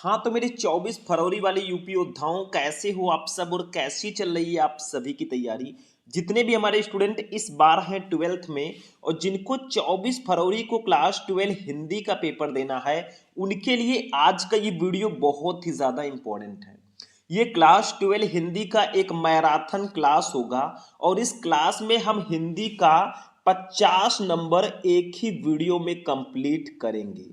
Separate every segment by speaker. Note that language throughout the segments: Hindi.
Speaker 1: हाँ तो मेरे 24 फरवरी वाले यूपी योद्धाओं, कैसे हो आप सब और कैसी चल रही है आप सभी की तैयारी। जितने भी हमारे स्टूडेंट इस बार हैं 12th में और जिनको 24 फरवरी को क्लास 12 हिंदी का पेपर देना है, उनके लिए आज का ये वीडियो बहुत ही ज़्यादा इम्पोर्टेंट है। ये क्लास 12 हिंदी का एक मैराथन क्लास होगा और इस क्लास में हम हिंदी का 50 नंबर एक ही वीडियो में कंप्लीट करेंगे।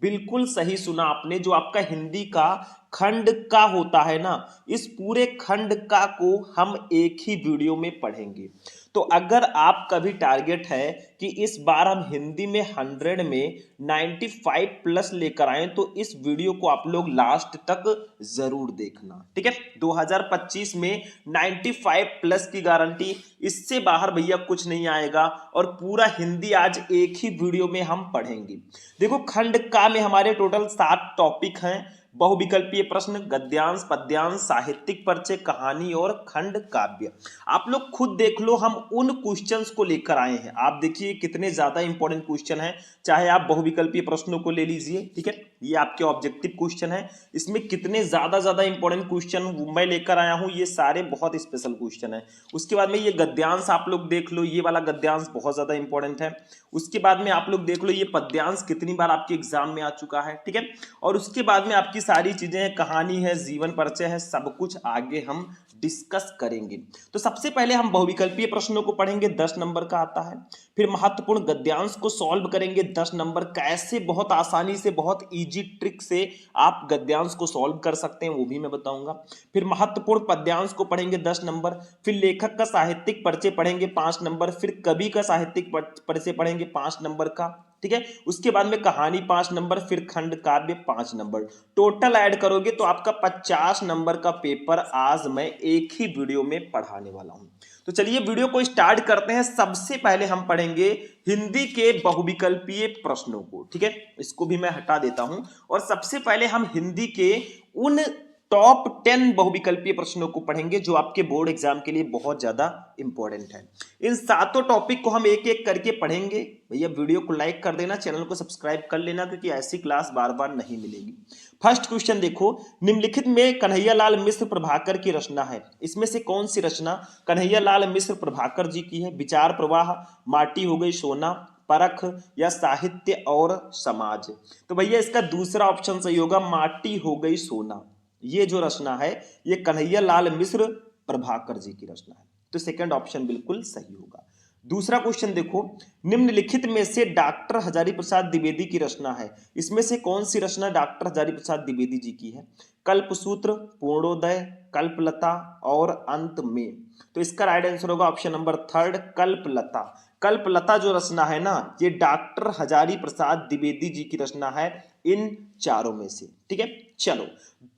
Speaker 1: बिल्कुल सही सुना आपने। जो आपका हिंदी का खंड का होता है ना, इस पूरे खंड का को हम एक ही वीडियो में पढ़ेंगे। तो अगर आपका भी टारगेट है कि इस बार हम हिंदी में 100 में 95 प्लस लेकर आए, तो इस वीडियो को आप लोग लास्ट तक जरूर देखना, ठीक है। 2025 में 95 प्लस की गारंटी, इससे बाहर भैया कुछ नहीं आएगा और पूरा हिंदी आज एक ही वीडियो में हम पढ़ेंगे। देखो, खंड का में हमारे टोटल 7 टॉपिक हैं। बहुविकल्पीय प्रश्न, गद्यांश, पद्यांश, साहित्यिक परिचय, कहानी और खंड काव्य। आप लोग खुद देख लो, हम उन क्वेश्चंस को लेकर आए हैं। आप देखिए कितने ज्यादा इंपॉर्टेंट क्वेश्चन हैं। चाहे आप बहुविकल्पीय प्रश्नों को ले लीजिए, ठीक है, ये आपके ऑब्जेक्टिव क्वेश्चन है। इसमें कितने ज्यादा इंपॉर्टेंट क्वेश्चन मैं लेकर आया हूं, ये सारे बहुत स्पेशल क्वेश्चन है। उसके बाद में ये गद्यांश आप लोग देख लो, ये वाला गद्यांश बहुत ज्यादा इंपॉर्टेंट है। उसके बाद में आप लोग देख लो ये पद्यांश कितनी बार आपके एग्जाम में आ चुका है, ठीक है। और उसके बाद में आपकी सारी चीजें हैं, कहानी है, जीवन परिचय है, सब कुछ आगे हम डिस्कस करेंगे। तो सबसे पहले हम बहुविकल्पीय प्रश्नों को पढ़ेंगे, 10 नंबर का आता है। फिर महत्वपूर्ण गद्यांश को सॉल्व करेंगे, 10 नंबर। कैसे बहुत आसानी से, बहुत इजी ट्रिक से आप गद्यांश को सॉल्व कर सकते हैं, वो भी मैं बताऊंगा। फिर महत्वपूर्ण पद्यांश को पढ़ेंगे, 10 नंबर। फिर लेखक का साहित्यिक परिचय पढ़ेंगे, 5 नंबर। फिर कवि का साहित्यिक परिचय पढ़ेंगे, 5 नंबर का, ठीक है। उसके बाद में कहानी 5 नंबर, फिर खंड काव्य 5 नंबर। टोटल ऐड करोगे तो आपका 50 नंबर का पेपर आज मैं एक ही वीडियो में पढ़ाने वाला हूं। तो चलिए वीडियो को स्टार्ट करते हैं। सबसे पहले हम पढ़ेंगे हिंदी के बहुविकल्पीय प्रश्नों को, ठीक है। इसको भी मैं हटा देता हूं और सबसे पहले हम हिंदी के उन टॉप 10 बहुविकल्पीय प्रश्नों को पढ़ेंगे जो आपके बोर्ड एग्जाम के लिए बहुत ज्यादा इंपॉर्टेंट है। इन सातों टॉपिक को हम एक एक करके पढ़ेंगे। भैया वीडियो को लाइक कर देना, चैनल को सब्सक्राइब कर लेना, क्योंकि ऐसी क्लास बार बार नहीं मिलेगी। फर्स्ट क्वेश्चन देखो, निम्नलिखित में कन्हैयालाल मिश्र प्रभाकर की रचना है, इसमें से कौन सी रचना कन्हैयालाल मिश्र प्रभाकर जी की है? विचार प्रवाह, माटी हो गई सोना, परख या साहित्य और समाज। तो भैया इसका दूसरा ऑप्शन सही होगा, माटी हो गई सोना। ये जो रचना है ये कन्हैयालाल मिश्र प्रभाकर जी की रचना है, तो सेकंड ऑप्शन बिल्कुल सही होगा। दूसरा क्वेश्चन देखो, निम्नलिखित में से डॉक्टर हजारी प्रसाद द्विवेदी की रचना है, इसमें से कौन सी रचना डॉक्टर हजारी प्रसाद द्विवेदी जी की है? कल्पसूत्र, पूर्णोदय, कल्पलता और अंत में। तो इसका राइट आंसर होगा option number third, Kalpalata. Kalpalata जो रचना है ना, ये डॉक्टर हजारी प्रसाद द्विवेदी जी की रचना है इन चारों में से, ठीक है। चलो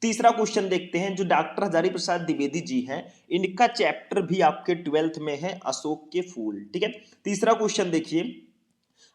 Speaker 1: तीसरा क्वेश्चन देखते हैं। जो डॉक्टर हजारी प्रसाद द्विवेदी जी हैं, इनका चैप्टर भी आपके 12th में है, अशोक के फूल, ठीक है। तीसरा क्वेश्चन देखिए,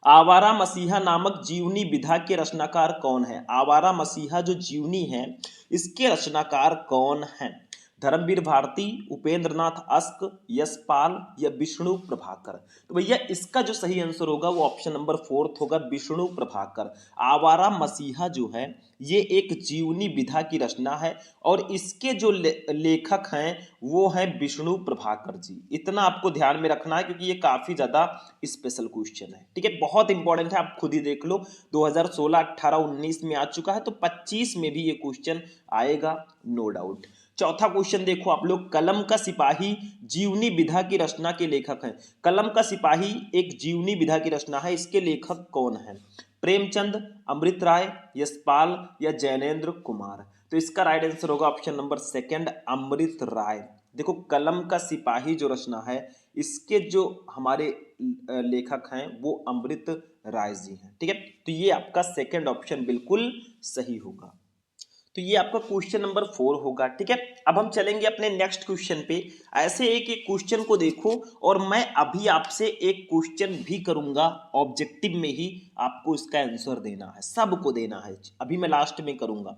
Speaker 1: आवारा मसीहा नामक जीवनी विधा के रचनाकार कौन है? आवारा मसीहा जो जीवनी है, इसके रचनाकार कौन है? धर्मवीर भारती, उपेंद्र नाथ अश्क, यशपाल या विष्णु प्रभाकर। तो भैया इसका जो सही आंसर होगा वो ऑप्शन नंबर फोर्थ होगा, विष्णु प्रभाकर। आवारा मसीहा जो है ये एक जीवनी विधा की रचना है और इसके जो लेखक हैं वो हैं विष्णु प्रभाकर जी। इतना आपको ध्यान में रखना है क्योंकि ये काफी ज्यादा स्पेशल क्वेश्चन है, ठीक है, बहुत इंपॉर्टेंट है। आप खुद ही देख लो, 2016, 18, 19 में आ चुका है, तो 25 में भी ये क्वेश्चन आएगा, नो डाउट। चौथा क्वेश्चन देखो आप लोग, कलम का सिपाही जीवनी विधा की रचना के लेखक हैं। कलम का सिपाही एक जीवनी विधा की रचना है, इसके लेखक कौन है? प्रेमचंद, अमृत राय, यशपाल या जैनेन्द्र कुमार। तो इसका राइट आंसर होगा ऑप्शन नंबर सेकंड, अमृत राय। देखो कलम का सिपाही जो रचना है, इसके जो हमारे लेखक हैं वो अमृत राय जी हैं, ठीक है। तो ये आपका सेकंड ऑप्शन बिल्कुल सही होगा। तो ये आपका क्वेश्चन नंबर 4 होगा, ठीक है। अब हम चलेंगे अपने नेक्स्ट क्वेश्चन पे। ऐसे एक एक क्वेश्चन को देखो और मैं अभी आपसे एक क्वेश्चन भी करूंगा, ऑब्जेक्टिव में ही आपको इसका आंसर देना है, सबको देना है, अभी मैं लास्ट में करूंगा।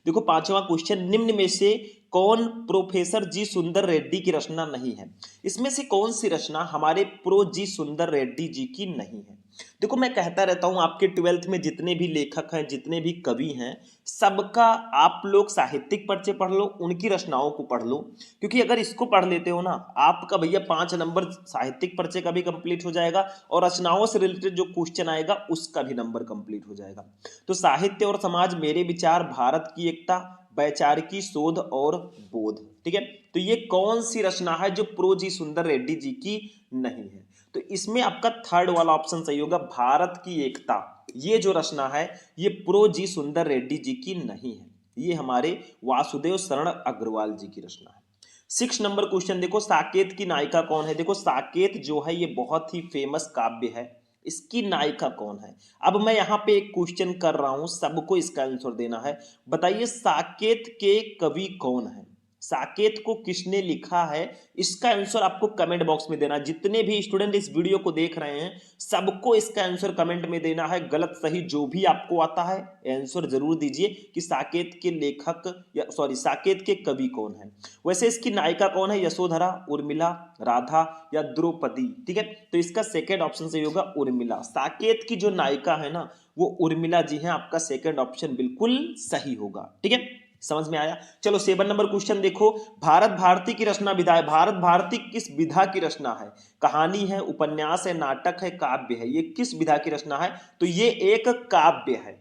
Speaker 1: देखो पांचवा क्वेश्चन, निम्न में से कौन प्रोफेसर जी सुंदर रेड्डी की रचना नहीं है? इसमें से कौन सी रचना हमारे प्रो जी सुंदर रेड्डी जी की नहीं है? देखो मैं कहता रहता हूँ आपके 12th में जितने भी लेखक हैं, जितने भी कवि हैं, सबका आप लोग साहित्यिक परिचय पढ़ लो, उनकी रचनाओं को पढ़ लो, क्योंकि अगर इसको पढ़ लेते हो ना, आपका भैया 5 नंबर साहित्यिक परिचय का भी कंप्लीट हो जाएगा और रचनाओं से रिलेटेड जो क्वेश्चन आएगा उसका भी नंबर कंप्लीट हो जाएगा। तो साहित्य और समाज मेरे विचार, भारत की एकता, वैचारिकी शोध और बोध। ठीक है, तो ये कौन सी रचना है जो प्रो जी सुंदर रेड्डी जी की नहीं है? तो इसमें आपका थर्ड वाला ऑप्शन सही होगा, भारत की एकता। ये जो रचना है ये प्रो जी सुंदर रेड्डी जी की नहीं है, ये हमारे वासुदेव शरण अग्रवाल जी की रचना है। 6 नंबर क्वेश्चन देखो, साकेत की नायिका कौन है? देखो साकेत जो है ये बहुत ही फेमस काव्य है, इसकी नायिका कौन है? अब मैं यहाँ पे एक क्वेश्चन कर रहा हूं, सबको इसका आंसर देना है। बताइए साकेत के कवि कौन है? साकेत को किसने लिखा है? इसका आंसर आपको कमेंट बॉक्स में देना। जितने भी स्टूडेंट इस वीडियो को देख रहे हैं सबको इसका आंसर कमेंट में देना है, गलत सही जो भी आपको आता है आंसर जरूर दीजिए कि साकेत के लेखक या सॉरी साकेत के कवि कौन है। वैसे इसकी नायिका कौन है? यशोधरा, उर्मिला, राधा या द्रौपदी? ठीक है, तो इसका सेकेंड ऑप्शन सही होगा उर्मिला। साकेत की जो नायिका है ना वो उर्मिला जी हैं, आपका सेकेंड ऑप्शन बिल्कुल सही होगा। ठीक है, समझ में आया? चलो 7 नंबर क्वेश्चन देखो, भारत भारती की रचना विधा है। भारत भारती किस विधा की रचना है? कहानी है, उपन्यास है, नाटक है, काव्य है? ये किस विधा की रचना है? तो ये एक काव्य है।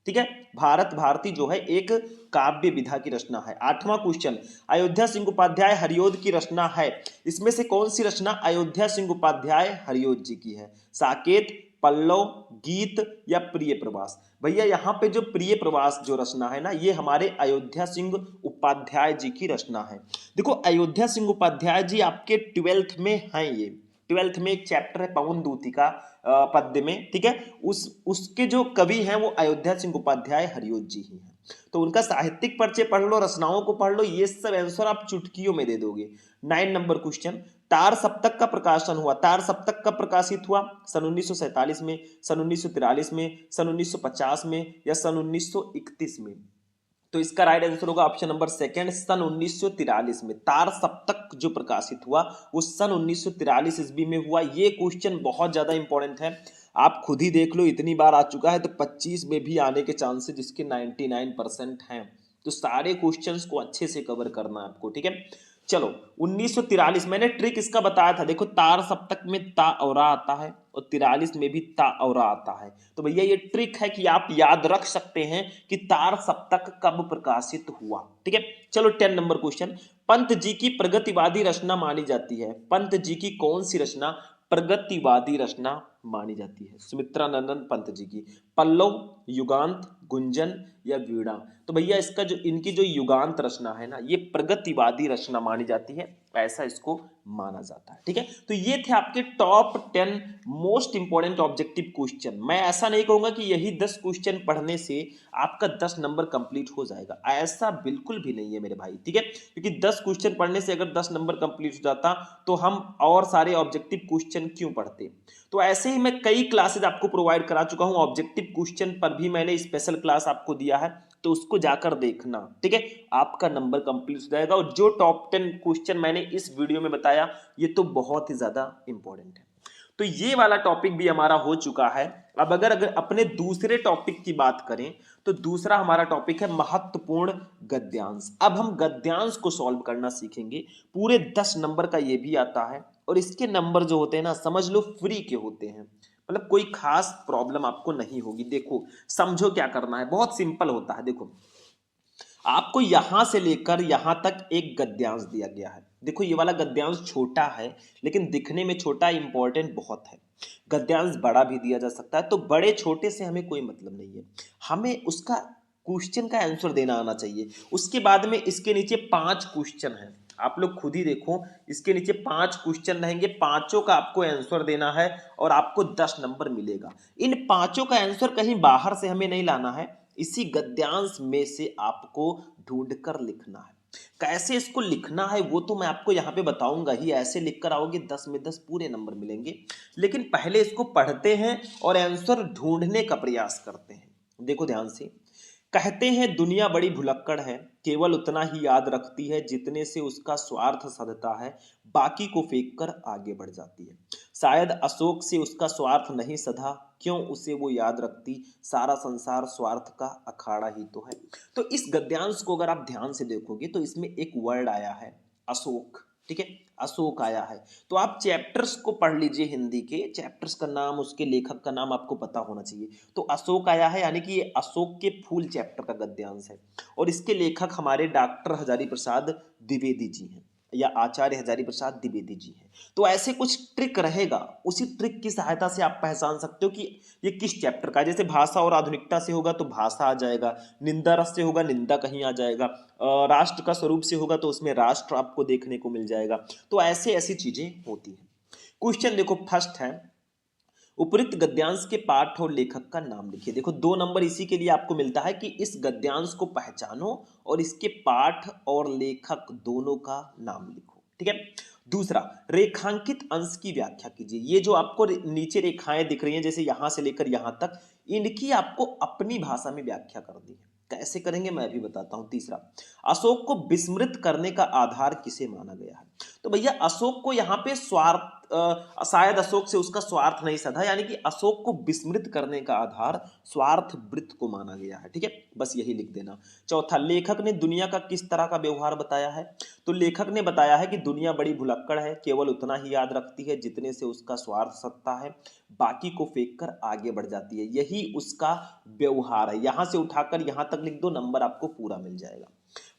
Speaker 1: ठीक है, भारत भारती जो है एक काव्य विधा की रचना है। 8वां क्वेश्चन, अयोध्या सिंह उपाध्याय हरिओद की रचना है, इसमें से कौन सी रचना अयोध्या सिंह उपाध्याय हरिओद जी की है? साकेत, पल्लव, गीत या प्रिय प्रवास? भैया यहाँ पे जो प्रिय प्रवास जो रचना है ना ये हमारे अयोध्या सिंह उपाध्याय जी की रचना है। देखो अयोध्या सिंह उपाध्याय जी आपके 12th में हैं, ये 12th में एक चैप्टर है पवन दूतिका पद्य में। ठीक है, उसके जो कवि हैं वो अयोध्या सिंह उपाध्याय हरिओद जी ही हैं। तो उनका साहित्यिक परिचय पढ़ लो, रचनाओं को पढ़ लो, ये सब आंसर आप चुटकियों में दे दोगे। 9 नंबर क्वेश्चन, तार सप्तक का प्रकाशन हुआ, तार सप्तक कब प्रकाशित हुआ? सन 1947 में, सन 1943 में, सन 1950 में या सन 1931 में? तो इसका राइट आंसर होगा ऑप्शन नंबर सेकंड, सन 1943 में। तार सप्तक जो प्रकाशित हुआ वो सन 1943 ईस्वी में हुआ। ये क्वेश्चन बहुत ज्यादा इंपॉर्टेंट है, आप खुद ही देख लो, इतनी बार आ चुका है तो 25 में भी आने के चांसेस इसके 99% हैं। तो सारे क्वेश्चंस को अच्छे से कवर करना है आपको। ठीक है, चलो 1943 मैंने ट्रिक इसका बताया था। देखो तार सप्तक में ता और रा आता है और 43 में भी ता और रा आता है। तो भैया ये ट्रिक है कि आप याद रख सकते हैं कि तार सप्तक कब प्रकाशित हुआ। ठीक है, चलो 10 नंबर क्वेश्चन, पंत जी की प्रगतिवादी रचना मानी जाती है? पंत जी की कौन सी रचना प्रगतिवादी रचना मानी जाती है? सुमित्रा नंदन पंत जी की। पल्लव, युगांत, गुंजन या वीणा? तो भैया इसका जो इनकी जो युगांत रचना है ना ये प्रगतिवादी रचना मानी जाती है, ऐसा इसको माना जाता है। ठीक है, तो ये थे आपके top 10 most important objective question. मैं ऐसा नहीं कहूंगा कि यही 10 क्वेश्चन पढ़ने से आपका 10 नंबर कंप्लीट हो जाएगा, ऐसा बिल्कुल भी नहीं है मेरे भाई। ठीक है, क्योंकि 10 क्वेश्चन पढ़ने से अगर 10 नंबर कंप्लीट हो जाता तो हम और सारे ऑब्जेक्टिव क्वेश्चन क्यों पढ़ते? तो ऐसे ही मैं कई क्लासेज आपको प्रोवाइड करा चुका हूं, ऑब्जेक्टिव क्वेश्चन पर भी मैंने स्पेशल क्लास आपको दिया है, तो उसको जाकर देखना। ठीक है, आपका नंबर कंप्लीट हो जाएगा। और जो टॉप 10 क्वेश्चन मैंने इस वीडियो में बताया ये तो बहुत ही ज्यादा इंपॉर्टेंट है। तो ये वाला टॉपिक भी हमारा हो चुका है। अब अगर अपने दूसरे टॉपिक की बात करें तो दूसरा हमारा टॉपिक है महत्वपूर्ण गद्यांश। अब हम गद्यांश को सॉल्व करना सीखेंगे। पूरे 10 नंबर का ये भी आता है और इसके नंबर जो होते हैं ना समझ लो फ्री के होते हैं, मतलब कोई खास प्रॉब्लम आपको नहीं होगी। देखो समझो क्या करना है, बहुत सिंपल होता है। देखो आपको यहां से लेकर यहां तक एक गद्यांश दिया गया है। देखो ये वाला गद्यांश छोटा है लेकिन दिखने में छोटा, इंपॉर्टेंट बहुत है। गद्यांश बड़ा भी दिया जा सकता है, तो बड़े छोटे से हमें कोई मतलब नहीं है, हमें उसका क्वेश्चन का आंसर देना आना चाहिए। उसके बाद में इसके नीचे 5 क्वेश्चन हैं, आप लोग खुद ही देखो, इसके नीचे 5 क्वेश्चन रहेंगे, पांचों का आपको आंसर देना है और आपको 10 नंबर मिलेगा। इन पांचों का आंसर कहीं बाहर से हमें नहीं लाना है, इसी गद्यांश में से आपको ढूंढकर लिखना है। कैसे इसको लिखना है वो तो मैं आपको यहाँ पे बताऊंगा ही, ऐसे लिखकर आओगे 10 में 10 पूरे नंबर मिलेंगे। लेकिन पहले इसको पढ़ते हैं और आंसर ढूंढने का प्रयास करते हैं। देखो ध्यान से, कहते हैं दुनिया बड़ी भुलक्कड़ है, केवल उतना ही याद रखती है जितने से उसका स्वार्थ सधता है, बाकी को फेंक कर आगे बढ़ जाती है। शायद अशोक से उसका स्वार्थ नहीं सधा, क्यों उसे वो याद रखती, सारा संसार स्वार्थ का अखाड़ा ही तो है। तो इस गद्यांश को अगर आप ध्यान से देखोगे तो इसमें एक वर्ड आया है अशोक, ठीक है, अशोक आया है। तो आप चैप्टर्स को पढ़ लीजिए, हिंदी के चैप्टर्स का नाम, उसके लेखक का नाम आपको पता होना चाहिए। तो अशोक आया है, यानी कि ये अशोक के फूल चैप्टर का गद्यांश है और इसके लेखक हमारे डॉक्टर हजारी प्रसाद द्विवेदी जी हैं या आचार्य हजारी प्रसाद द्विवेदी जी हैं। तो ऐसे कुछ ट्रिक रहेगा, उसी ट्रिक की सहायता से आप पहचान सकते हो कि ये किस चैप्टर का है। जैसे भाषा और आधुनिकता से होगा तो भाषा आ जाएगा, निंदा रस से होगा निंदा कहीं आ जाएगा, राष्ट्र का स्वरूप से होगा तो उसमें राष्ट्र आपको देखने को मिल जाएगा। तो ऐसे ऐसी चीजें होती हैं। क्वेश्चन देखो, फर्स्ट है उपयुक्त गद्यांश के पाठ और लेखक का नाम लिखिए। देखो 2 नंबर इसी के लिए आपको मिलता है कि इस गद्यांश को पहचानो और इसके पाठ और लेखक दोनों का नाम लिखो, ठीक है। दूसरा, रेखांकित अंश की व्याख्या कीजिए। ये जो आपको नीचे रेखाएं दिख रही हैं जैसे यहां से लेकर यहां तक, इनकी आपको अपनी भाषा में व्याख्या करनी है। कैसे करेंगे मैं भी बताता हूं। तीसरा, अशोक को विस्मृत करने का आधार किसे माना गया है। तो भैया अशोक को यहाँ पे स्वार्थ, शायद अशोक से उसका स्वार्थ नहीं सधा, यानी कि अशोक को विस्मृत करने का आधार स्वार्थ वृत्त को माना गया है, ठीक है, बस यही लिख देना। चौथा, लेखक ने दुनिया का किस तरह का व्यवहार बताया है। तो लेखक ने बताया है कि दुनिया बड़ी भुलक्कड़ है, केवल उतना ही याद रखती है जितने से उसका स्वार्थ सत्ता है, बाकी को फेंक कर आगे बढ़ जाती है, यही उसका व्यवहार है। यहां से उठाकर यहां तक लिख दो, नंबर आपको पूरा मिल जाएगा।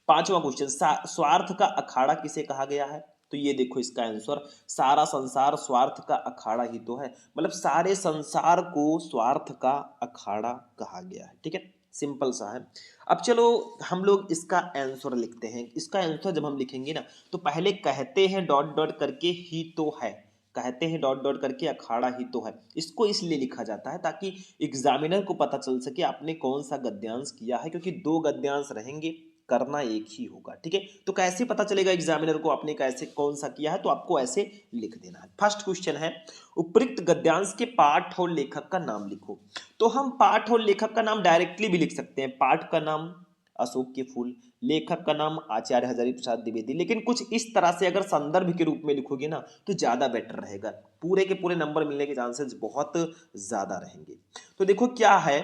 Speaker 1: पांचवा क्वेश्चन, स्वार्थ का अखाड़ा किसे कहा गया है। तो ये देखो इसका आंसर, सारा संसार स्वार्थ का अखाड़ा ही तो है, मतलब सारे संसार को स्वार्थ का अखाड़ा कहा गया है, ठीक है, सिंपल सा है। अब चलो हम लोग इसका आंसर लिखते हैं। इसका आंसर जब हम लिखेंगे ना तो पहले कहते हैं डॉट डॉट करके ही तो है, कहते हैं डॉट डॉट करके अखाड़ा ही तो है, इसको इसलिए लिखा जाता है ताकि एग्जामिनर को पता चल सके आपने कौन सा गद्यांश किया है, क्योंकि 2 गद्यांश रहेंगे, करना एक ही होगा, ठीक है। तो कैसे पता चलेगा एग्जामिनर को आपने कैसे कौन सा किया है, तो आपको ऐसे लिख देना है। फर्स्ट क्वेश्चन है, उपयुक्त गद्यांश के पाठ और लेखक का नाम लिखो। तो हम पाठ और लेखक का नाम डायरेक्टली भी लिख सकते हैं, पाठ का नाम अशोक के फूल, लेखक का नाम आचार्य हजारी प्रसाद द्विवेदी, लेकिन कुछ इस तरह से अगर संदर्भ के रूप में लिखोगे ना तो ज्यादा बेटर रहेगा, पूरे के पूरे नंबर मिलने के चांसेस बहुत ज्यादा रहेंगे। तो देखो क्या है,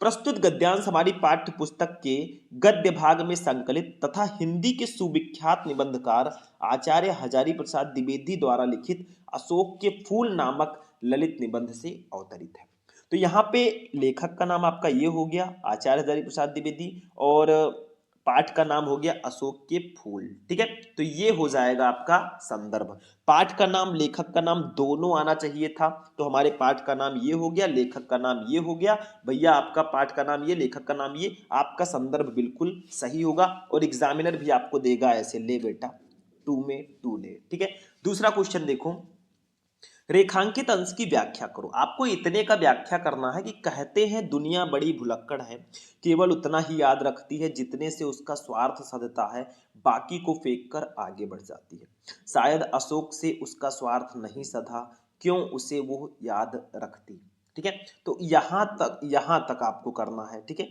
Speaker 1: प्रस्तुत गद्यांश हमारी पाठ्य पुस्तक के गद्य भाग में संकलित तथा हिंदी के सुविख्यात निबंधकार आचार्य हजारी प्रसाद द्विवेदी द्वारा लिखित अशोक के फूल नामक ललित निबंध से अवतरित है। तो यहाँ पे लेखक का नाम आपका ये हो गया आचार्य हजारी प्रसाद द्विवेदी और पाठ का नाम हो गया अशोक के फूल, ठीक है। तो ये हो जाएगा आपका संदर्भ। पाठ का नाम लेखक का नाम दोनों आना चाहिए था, तो हमारे पाठ का नाम ये हो गया, लेखक का नाम ये हो गया। भैया आपका पाठ का नाम ये, लेखक का नाम ये, आपका संदर्भ बिल्कुल सही होगा और एग्जामिनर भी आपको देगा ऐसे, ले बेटा 2 में 2 ले, ठीक है। दूसरा क्वेश्चन देखो, रेखांकित अंश की व्याख्या करो। आपको इतने का व्याख्या करना है कि कहते हैं दुनिया बड़ी भुलक्कड़ है, केवल उतना ही याद रखती है जितने से उसका स्वार्थ सधता है, बाकी को फेंक कर आगे बढ़ जाती है। शायद अशोक से उसका स्वार्थ नहीं सधा, क्यों उसे वो याद रखती, ठीक है। तो यहां तक आपको करना है, ठीक है,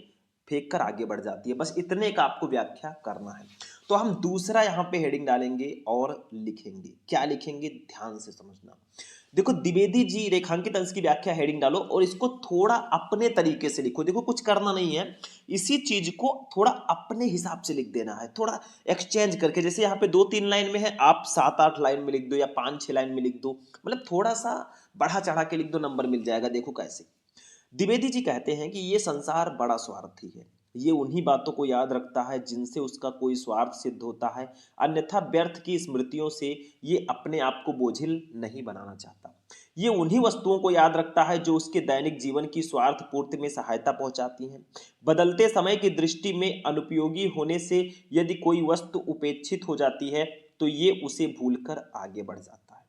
Speaker 1: फेंक कर आगे बढ़ जाती है, बस इतने का आपको व्याख्या करना है। तो हम दूसरा यहाँ पे हेडिंग डालेंगे और लिखेंगे, क्या लिखेंगे ध्यान से समझना। देखो द्विवेदी जी रेखांकित अंश की व्याख्या हेडिंग डालो और इसको थोड़ा अपने तरीके से लिखो। देखो कुछ करना नहीं है, इसी चीज को थोड़ा अपने हिसाब से लिख देना है, थोड़ा एक्सचेंज करके। जैसे यहाँ पे 2-3 लाइन में है, आप 7-8 लाइन में लिख दो या 5-6 लाइन में लिख दो, मतलब थोड़ा सा बढ़ा चढ़ा के लिख दो, नंबर मिल जाएगा। देखो कैसे, द्विवेदी जी कहते हैं कि ये संसार बड़ा स्वार्थी है, ये उन्हीं बातों को याद रखता है जिनसे उसका कोई स्वार्थ सिद्ध होता है, अन्यथा व्यर्थ की स्मृतियों से ये अपने आप को बोझिल नहीं बनाना चाहता। ये उन्हीं वस्तुओं को याद रखता है जो उसके दैनिक जीवन की स्वार्थ पूर्ति में सहायता पहुंचाती हैं। बदलते समय की दृष्टि में अनुपयोगी होने से यदि कोई वस्तु उपेक्षित हो जाती है तो ये उसे भूलकर आगे बढ़ जाता है।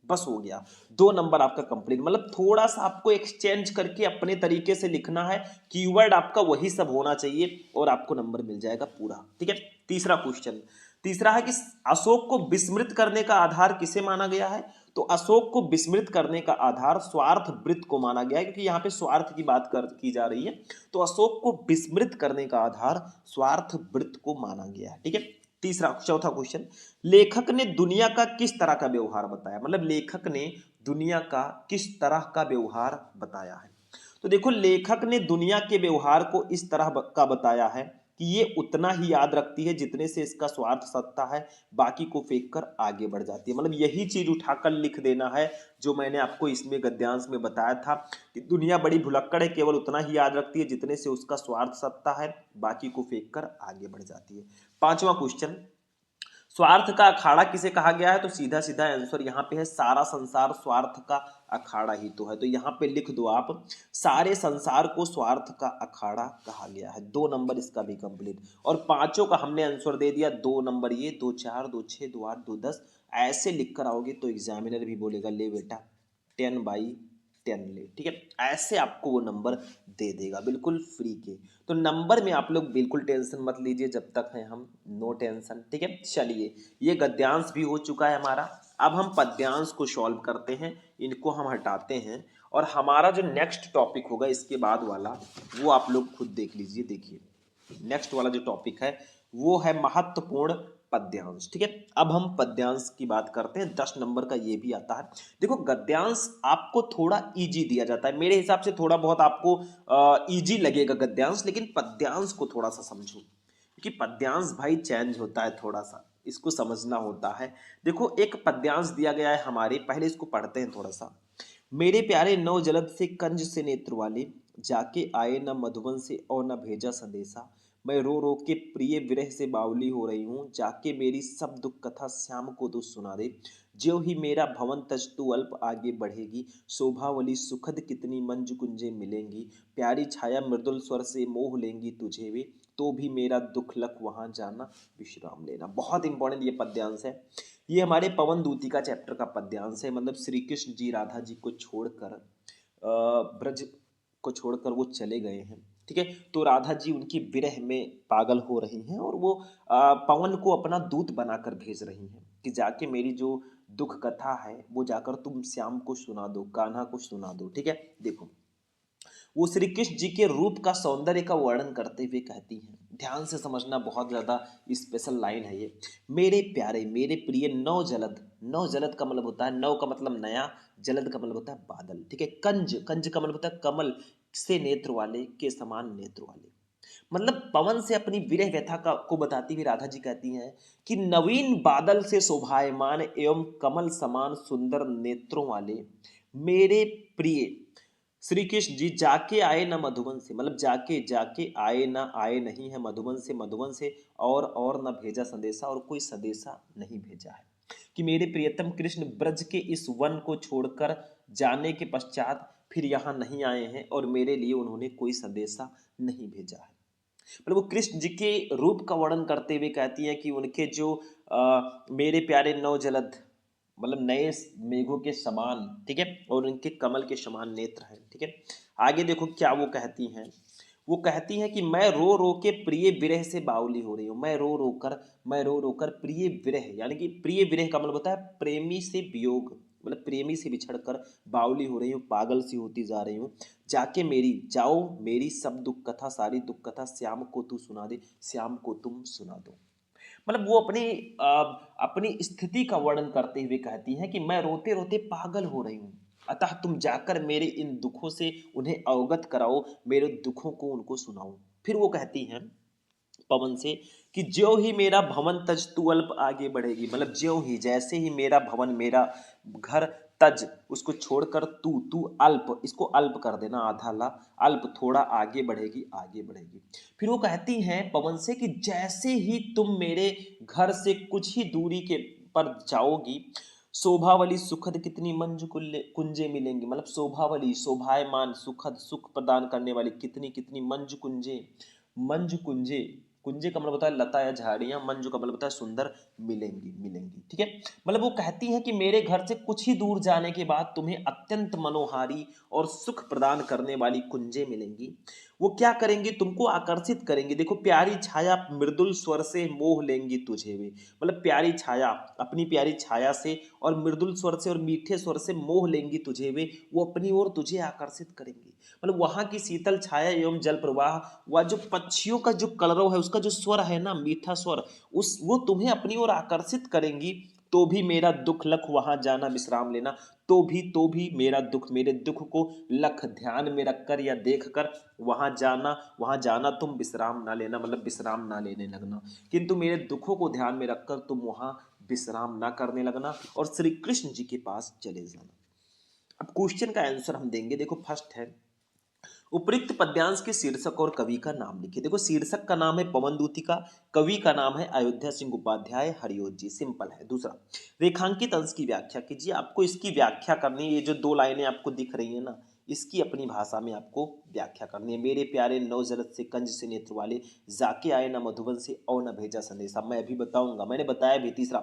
Speaker 1: बस हो गया, 2 नंबर आपका कंप्लीट। मतलब थोड़ा सा आपको एक्सचेंज करके अपने तरीके से लिखना है, कीवर्ड आपका वही सब होना चाहिए और आपको नंबर मिल जाएगा पूरा, ठीक है। तीसरा क्वेश्चन, तीसरा है कि अशोक को विस्मृत करने का आधार किसे माना गया है। तो अशोक को विस्मृत करने का आधार स्वार्थ वृत्त को माना गया है, क्योंकि यहाँ पे स्वार्थ की बात की जा रही है, तो अशोक को विस्मृत करने का आधार स्वार्थ वृत्त को माना गया है, ठीक है। चौथा क्वेश्चन, लेखक ने दुनिया का किस तरह का व्यवहार बताया। मतलब लेखक ने दुनिया का किस तरह का व्यवहार बताया है। तो देखो लेखक ने दुनिया के व्यवहार को इस तरह का बताया है कि ये उतना ही याद रखती है जितने से इसका स्वार्थ सत्ता है, बाकी को फेंक कर आगे बढ़ जाती है। मतलब यही चीज उठाकर लिख देना है जो मैंने आपको इसमें गद्यांश में बताया था कि दुनिया बड़ी भुलक्कड़ है, केवल उतना ही याद रखती है जितने से उसका स्वार्थ सत्ता है, बाकी को फेंक कर आगे बढ़ जाती है। पांचवा क्वेश्चन, स्वार्थ का अखाड़ा किसे कहा गया है? तो सीधा सीधा आंसर यहाँ पे है, सारा संसार स्वार्थ का अखाड़ा ही तो है। तो यहाँ पे लिख दो आप, सारे संसार को स्वार्थ का अखाड़ा कहा गया है। 2 नंबर इसका भी कंप्लीट। और पांचों का हमने आंसर दे दिया, 2 नंबर ये, 2 4, 2 6, 2 8, 2 10। ऐसे लिख कर आओगे तो एग्जामिनर भी बोलेगा ले बेटा 10/10 ले, ठीक है। ऐसे आपको वो नंबर दे देगा बिल्कुल फ्री के। तो नंबर में आप लोग बिल्कुल टेंशन मत लीजिए, जब तक हैं हम नो टेंशन, ठीक है। चलिए ये गद्यांश भी हो चुका है हमारा। अब हम पद्यांश को सॉल्व करते हैं, इनको हम हटाते हैं और हमारा जो नेक्स्ट टॉपिक होगा इसके बाद वाला, वो आप लोग खुद देख लीजिए। देखिए नेक्स्ट वाला जो टॉपिक है वो है महत्वपूर्ण पद्यांश, ठीक है। अब हम पद्यांश की बात करते हैं, 10 नंबर का ये भी आता है। देखो गद्यांश आपको थोड़ा इजी दिया जाता है, मेरे हिसाब से थोड़ा बहुत आपको इजी लगेगा गद्यांश, लेकिन पद्यांश को थोड़ा सा समझो क्योंकि पद्यांश भाई चेंज होता है, थोड़ा सा इसको समझना होता है। देखो एक पद्यांश दिया गया है हमारे, पहले इसको पढ़ते हैं थोड़ा सा। मेरे प्यारे नौ जलद से कंज से नेत्र वाले, जाके आए न मधुबन से और न भेजा संदेशा, मैं रो रो के प्रिय विरह से बावली हो रही हूँ, जाके मेरी सब दुख कथा श्याम को तू सुना दे, ज्यों ही मेरा भवन तज तू अल्प आगे बढ़ेगी, शोभावली सुखद कितनी मंजु कुंजे मिलेंगी, प्यारी छाया मृदुल स्वर से मोह लेंगी तुझे वे, तो भी मेरा दुख लख वहां जाना विश्राम लेना। बहुत इंपॉर्टेंट ये पद्यांश है। ये हमारे पवन दूती का चैप्टर का पद्यांश है। मतलब श्री कृष्ण जी राधा जी को छोड़कर ब्रज को छोड़कर वो चले गए हैं, ठीक है। तो राधा जी उनकी विरह में पागल हो रही हैं और वो पवन को अपना दूत बनाकर भेज रही हैं कि जाके मेरी जो दुख कथा है वो जाकर तुम श्याम को सुना दो, कान्हा को सुना दो, ठीक है। देखो वो श्री कृष्ण जी के रूप का सौंदर्य का वर्णन करते हुए कहती हैं, ध्यान से समझना, बहुत ज्यादा स्पेशल लाइन है ये। मेरे प्यारे मेरे प्रिय नौ जलद, नौ जलद का मतलब होता है, नौ का मतलब नया, जलद का मतलब होता है बादल, ठीक है। कंज, कंज का मतलब होता है कमल से नेत्र वाले, के समान नेत्र वाले। मतलब पवन से अपनी विरह व्यथा का को बताती हुई राधा जी कहती हैं कि नवीन बादल से शोभायमान एवं कमल समान सुंदर नेत्रों वाले मेरे प्रिय श्री कृष्ण जी जाके आए न मधुबन से, मतलब जाके जाके आए न, आए नहीं है मधुबन से, मधुबन से और न भेजा संदेशा, और कोई संदेशा नहीं भेजा है कि मेरे प्रियतम कृष्ण ब्रज के इस वन को छोड़कर जाने के पश्चात फिर यहाँ नहीं आए हैं और मेरे लिए उन्होंने कोई संदेशा नहीं भेजा है। मतलब वो कृष्ण जी के रूप का वर्णन करते हुए कहती हैं कि उनके जो मेरे प्यारे नौ जलद, मतलब नए मेघों के समान, ठीक है, और उनके कमल के समान नेत्र हैं, ठीक है। आगे देखो क्या वो कहती हैं, वो कहती हैं कि मैं रो रो के प्रिय विरह से बावली हो रही हूँ, मैं रो रो कर प्रिय विरह, यानी कि प्रिय विरह का मतलब होता है प्रेमी से वियोग, मतलब प्रेमी से बिछड़ कर बावली हो रही हूँ, पागल सी होती जा रही हूँ, जाके मेरी, जाओ मेरी सब दुख कथा, सारी दुख कथा श्याम को तू सुना दे, श्याम को तुम सुना दो। मतलब वो अपनी स्थिति का वर्णन करते हुए कहती हैं कि मैं रोते रोते पागल हो रही हूँ, अतः तुम जाकर मेरे इन दुखों से उन्हें अवगत कराओ, मेरे दुखों को उनको सुनाओ। फिर वो कहती हैं पवन से कि ज्यों ही मेरा भवन तज तू अल्प आगे बढ़ेगी, मतलब ज्यों ही, जैसे ही मेरा भवन, मेरा घर तज, उसको छोड़कर तू, तू अल्प, इसको अल्प कर देना, आधा ला, अल्प थोड़ा आगे बढ़ेगी, आगे बढ़ेगी। फिर वो कहती हैं पवन से कि जैसे ही तुम मेरे घर से कुछ ही दूरी के पर जाओगी, शोभावली सुखद कितनी मंजु कुंजे मिलेंगी, मतलब शोभावली, शोभायमान, सुखद, सुख प्रदान करने वाली कितनी कितनी मंजु कुंजे, मंजु कुंजे, कुंजे का मतलब होता है लता या झाड़ियां, मंजु का मतलब होता है सुंदर, मिलेंगी, मिलेंगी, ठीक है। मतलब वो कहती हैं कि मेरे घर से कुछ ही दूर जाने के बाद तुम्हें अत्यंत मनोहारी और सुख प्रदान करने वाली कुंजे मिलेंगी। वो क्या करेंगी, तुमको आकर्षित करेंगी। देखो प्यारी छाया मृदुल स्वर से मोह लेंगी तुझे वे, मतलब प्यारी छाया, अपनी प्यारी छाया से और मृदुल स्वर से और मीठे स्वर से मोह लेंगी तुझे वे, वो अपनी ओर तुझे आकर्षित करेंगी। मतलब वहां की शीतल छाया एवं जल प्रवाह, वह जो पक्षियों का जो कलरव है, उसका जो स्वर है ना, मीठा स्वर, उस वो तुम्हें अपनी ओर आकर्षित करेंगी, तो भी मेरा दुख लख वहां जाना विश्राम लेना, तो भी मेरा दुख, मेरे दुख को लख ध्यान में रखकर या देख कर वहां जाना तुम विश्राम ना लेना, मतलब विश्राम ना लेने लगना, किंतु मेरे दुखों को ध्यान में रखकर तुम वहां विश्राम ना करने लगना और श्री कृष्ण जी के पास चले जाना। अब क्वेश्चन का आंसर हम देंगे। देखो फर्स्ट है, उपयुक्त पद्यांश के शीर्षक और कवि का नाम लिखिए। देखो शीर्षक का नाम है पवन दूतिका, कवि का नाम है अयोध्या सिंह उपाध्याय हरिओत जी, सिंपल है। दूसरा, रेखांकित अंश की व्याख्या कीजिए। आपको इसकी व्याख्या करनी है, ये जो दो लाइनें आपको दिख रही है ना, इसकी अपनी भाषा में आपको व्याख्या करनी है। मेरे प्यारे नौ जरत से कंज से नेत्र वाले, जाके आए न मधुबन से और न भेजा संदेशा। मैं अभी बताऊंगा, मैंने बताया भी। तीसरा,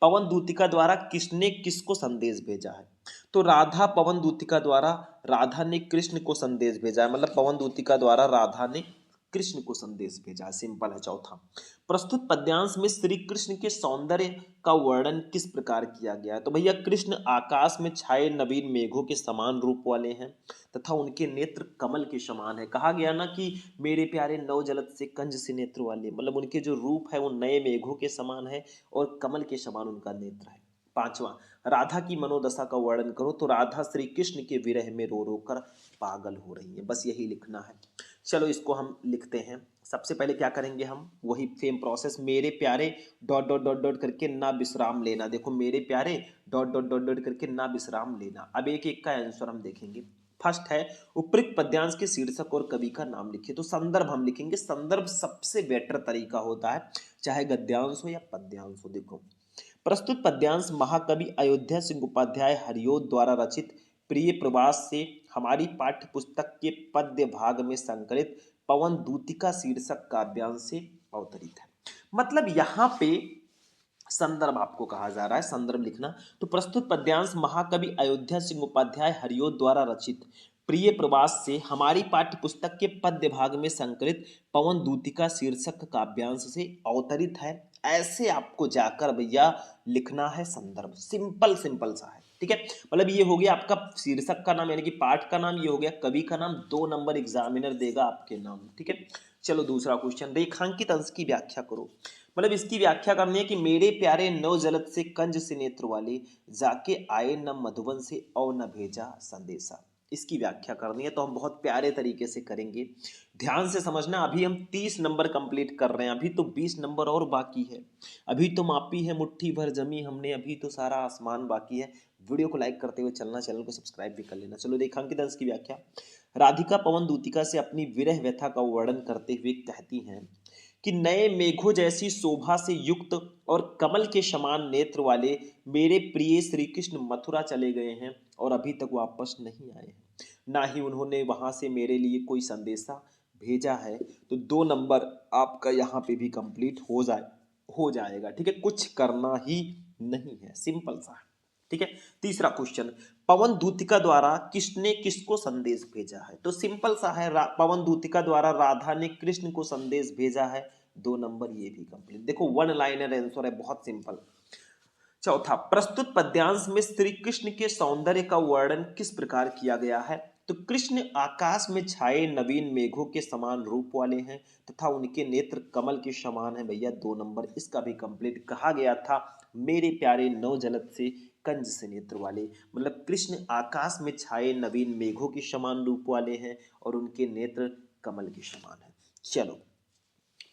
Speaker 1: पवन दूतिका द्वारा किसने किसको संदेश भेजा है? तो राधा पवन दूतिका द्वारा, राधा ने कृष्ण को संदेश भेजा है, मतलब पवन दूतिका द्वारा राधा ने कृष्ण को संदेश भेजा है, सिंपल है। चौथा, प्रस्तुत पद्यांश में श्री कृष्ण के सौंदर्य का वर्णन किस प्रकार किया गया है? तो भैया कृष्ण आकाश में छाए नवीन मेघों के समान रूप वाले हैं तथा उनके नेत्र कमल के समान है। कहा गया ना कि मेरे प्यारे नव जलद से कंज से नेत्र वाले, मतलब उनके जो रूप है वो नए मेघों के समान है और कमल के समान उनका नेत्र है। पांचवा, राधा की मनोदशा का वर्णन करो। तो राधा श्री कृष्ण के विरह में रो रो कर पागल हो रही है, बस यही लिखना है। चलो इसको हम लिखते हैं। सबसे पहले क्या करेंगे हम, वही सेम प्रोसेस, मेरे प्यारे डॉट डॉट डॉट डॉट करके ना विश्राम लेना। देखो मेरे प्यारे डॉट डॉट डॉट डॉट करके ना विश्राम लेना। अब एक एक का आंसर हम देखेंगे। फर्स्ट है, उपयुक्त पद्यांश के शीर्षक और कवि का नाम लिखिए। तो संदर्भ हम लिखेंगे। संदर्भ सबसे बेटर तरीका होता है, चाहे गद्यांश हो या पद्यांश हो। देखो प्रस्तुत पद्यांश महाकवि अयोध्या सिंह उपाध्याय हरिओत द्वारा रचित प्रिय प्रवास से हमारी पाठ्य पुस्तक के पद्य भाग में संकलित पवन दूतिका शीर्षक काव्यांश से अवतरित है। मतलब यहाँ पे संदर्भ आपको कहा जा रहा है, संदर्भ लिखना। तो प्रस्तुत पद्यांश महाकवि अयोध्या सिंह उपाध्याय हरिओत द्वारा रचित प्रिय प्रवास से हमारी पाठ्य पुस्तक के पद्य भाग में संकलित पवन दूतिका शीर्षक काव्यांश से अवतरित है। ऐसे आपको जाकर भैया लिखना है संदर्भ। सिंपल सिंपल सा है, ठीक है। मतलब ये हो गया आपका शीर्षक का नाम यानी कि पाठ का नाम, ये हो गया कवि का नाम। 2 नंबर एग्जामिनर देगा आपके नाम, ठीक है। चलो दूसरा क्वेश्चन, रेखांकित अंश की व्याख्या करो। मतलब इसकी व्याख्या करनी है कि मेरे प्यारे नौ जलद से कंज से नेत्र वाले, जाके आए न मधुबन से और न भेजा संदेशा। इसकी व्याख्या करनी है, तो हम बहुत प्यारे तरीके से करेंगे। ध्यान से समझना। अभी हम 30 नंबर कंप्लीट कर रहे हैं, अभी तो 20 नंबर और बाकी है। अभी तो मापी है मुट्ठी भर जमी हमने, अभी तो सारा आसमान बाकी है। वीडियो को लाइक करते हुए चलना, चैनल को सब्सक्राइब भी कर लेना। चलो रेखांकित अंश की व्याख्या। राधिका पवन दूतिका से अपनी विरह व्यथा का वर्णन करते हुए कहती हैं कि नए मेघों जैसी शोभा से युक्त और कमल के समान नेत्र वाले मेरे प्रिय श्री कृष्ण मथुरा चले गए हैं और अभी तक वापस नहीं आए हैं, ना ही उन्होंने वहां से मेरे लिए कोई संदेशा भेजा है। तो 2 नंबर आपका यहाँ पे भी कंप्लीट हो जाएगा, ठीक है। कुछ करना ही नहीं है, सिंपल सा है, ठीक है। तीसरा क्वेश्चन, पवन दूतिका द्वारा किसने किसको संदेश भेजा है? तो सिंपल सा है, पवन दूतिका द्वारा राधा ने कृष्ण को संदेश भेजा है। 2 नंबर ये भी कंप्लीट। देखो वन लाइनर आंसर है, बहुत सिंपल। चौथा, प्रस्तुत पद्यांश में श्री कृष्ण के सौंदर्य का वर्णन किस प्रकार किया गया है? तो कृष्ण आकाश में छाए नवीन मेघों के समान रूप वाले हैं तथा उनके नेत्र कमल के समान है। भैया 2 नंबर इसका भी कंप्लीट। कहा गया था मेरे प्यारे नौ जलद से कंज से नेत्र वाले, मतलब कृष्ण आकाश में छाए नवीन मेघों के समान रूप वाले हैं और उनके नेत्र कमल के समान है। चलो